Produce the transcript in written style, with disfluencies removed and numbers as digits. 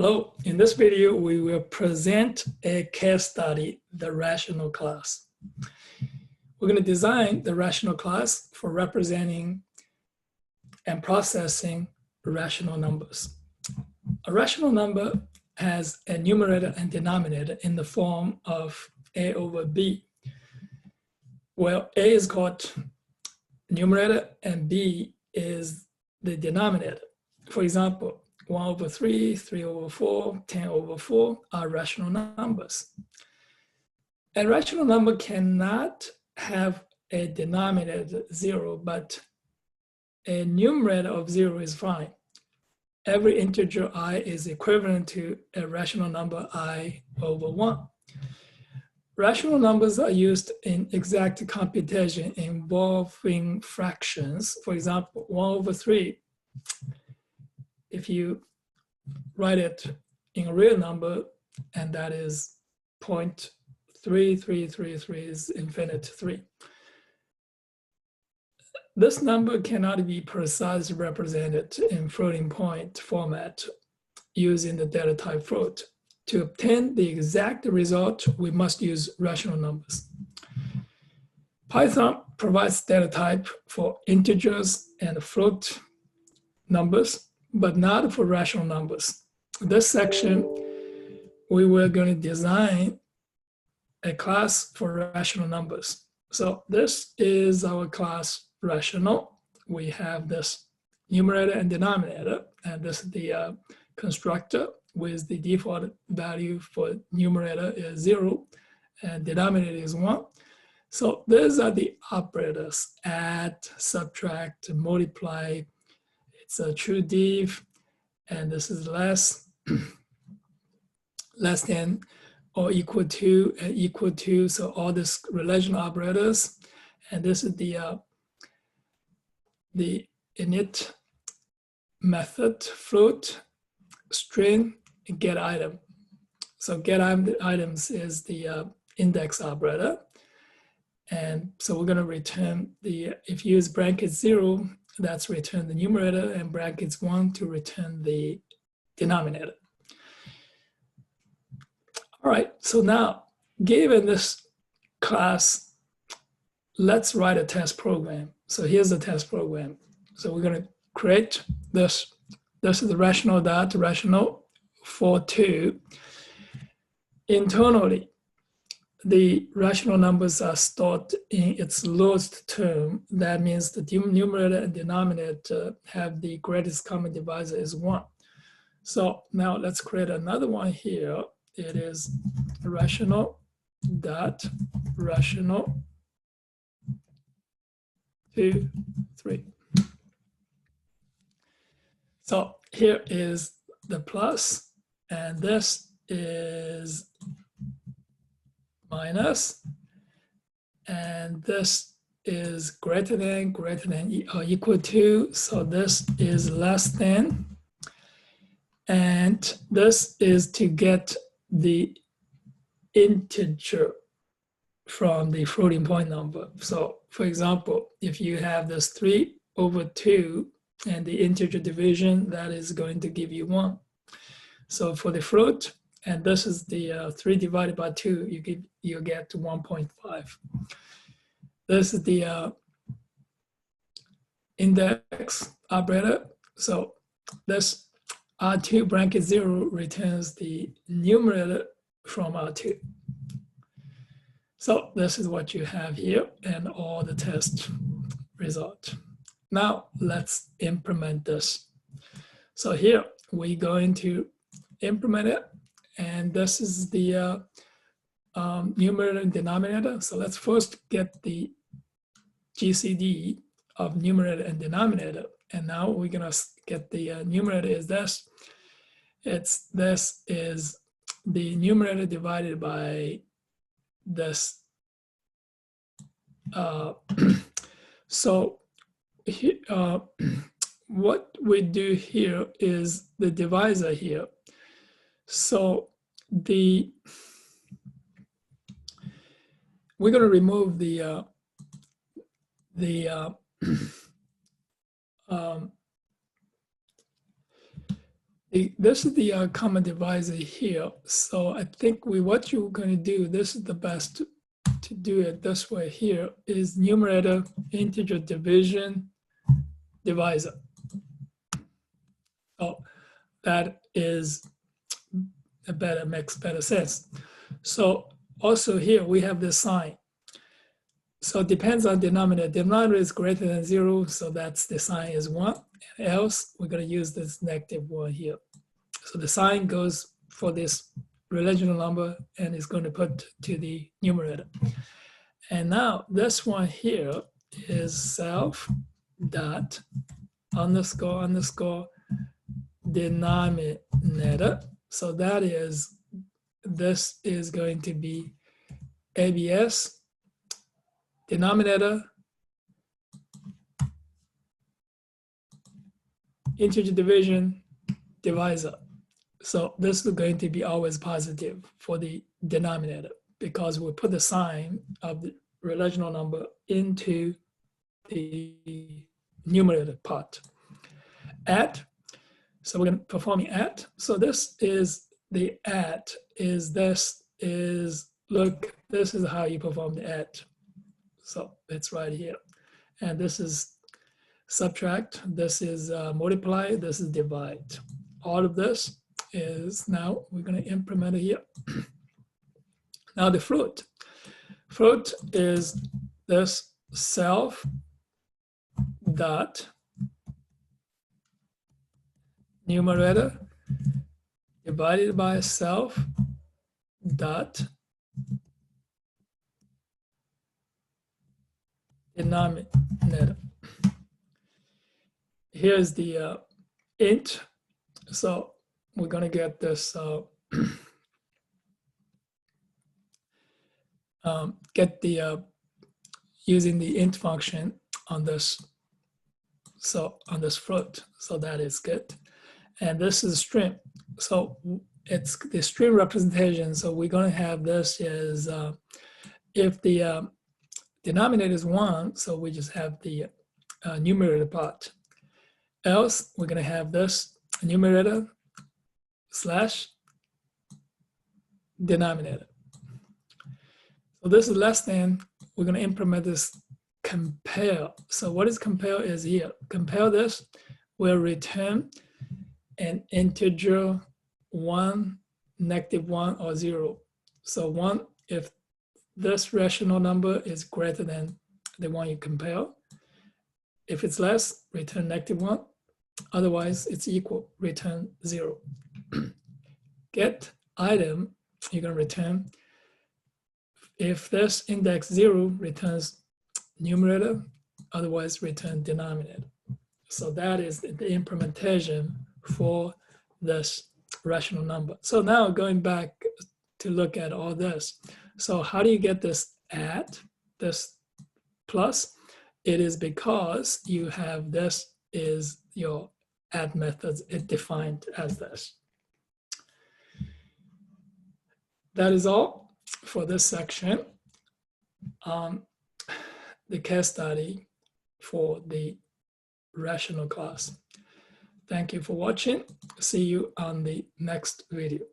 Hello, in this video, we will present a case study, the rational class. We're going to design the rational class for representing and processing rational numbers. A rational number has a numerator and denominator in the form of a over b, where a is called numerator and b is the denominator. For example, 1 over 3, 3 over 4, 10 over 4 are rational numbers. A rational number cannot have a denominator 0, but a numerator of 0 is fine. Every integer I is equivalent to a rational number I over 1. Rational numbers are used in exact computation involving fractions. For example, 1 over 3. If you write it in a real number, and that is 0.3333 is infinite 3. This number cannot be precisely represented in floating point format using the data type float. To obtain the exact result, we must use rational numbers. Python provides data type for integers and float numbers, but not for rational numbers. In this section, we were going to design a class for rational numbers. So this is our class rational. We have this numerator and denominator, and this is the constructor with the default value for numerator is 0 and denominator is 1. So these are the operators: add, subtract, multiply. It's a true div, and this is less than or equal to and equal to. So all these relational operators, and this is the init method float string get item. So get items is the index operator, and so we're going to return the, if you use bracket 0, that's return the numerator, and brackets 1 to return the denominator. All right, so now, given this class, let's write a test program. So here's the test program. So we're going to create this. This is the rational dot rational for 2. Internally, the rational numbers are stored in its lowest term. That means the numerator and denominator have the greatest common divisor is 1. So now let's create another one here. It is rational dot rational 2, 3. So here is the plus, and this is minus, and this is greater than or equal to, so this is less than, and this is to get the integer from the floating point number. So for example, if you have this 3 over 2 and the integer division, that is going to give you 1. So for the float, and this is the 3 divided by 2, you get 1.5. This is the index operator. So this R2 bracket 0 returns the numerator from R2. So this is what you have here and all the test result. Now let's implement this. So here we're going to implement it, and this is the numerator and denominator. So let's first get the GCD of numerator and denominator, and now we're gonna get the numerator is this. This is the numerator divided by this. So what we do here is the divisor here. So we're going to remove the This is the common divisor here. So I think what you're going to do, this is the best to do it this way here, is numerator integer division divisor. So that is makes better sense. So also here we have this sign. So it depends on denominator. Denominator is greater than 0, so that's the sign is 1. Else we're going to use this -1 here. So the sign goes for this relational number and is going to put to the numerator. And now this one here is self dot underscore underscore denominator. So that is, this is going to be ABS denominator integer division divisor. So this is going to be always positive for the denominator because we put the sign of the relational number into the numerator part. Add, so we're going to performing add. So this is the add this is how you perform the add. So it's right here. And this is subtract, this is multiply, this is divide. All of this is now we're going to implement it here. Now the fruit. Fruit is this self dot numerator divided by self dot denominator. Here's the int. So we're going to get this, using the int function on this, so on this fruit. So that is good. And this is string. So it's the string representation. So we're going to have this is, if the denominator is 1, so we just have the numerator part. Else, we're going to have this numerator slash denominator. So this is less than, we're going to implement this compare. So what is compare is here. Compare this will return an integer 1, -1, or 0. So 1 if this rational number is greater than the one you compare. If it's less, return -1. Otherwise, it's equal, return 0. Get item, you're going to return. If this index 0, returns numerator, otherwise return denominator. So that is the implementation for this rational number. So now going back to look at all this. So how do you get this add, this plus? It is because you have this is your add methods, it defined as this. That is all for this section. The case study for the rational class. Thank you for watching. See you on the next video.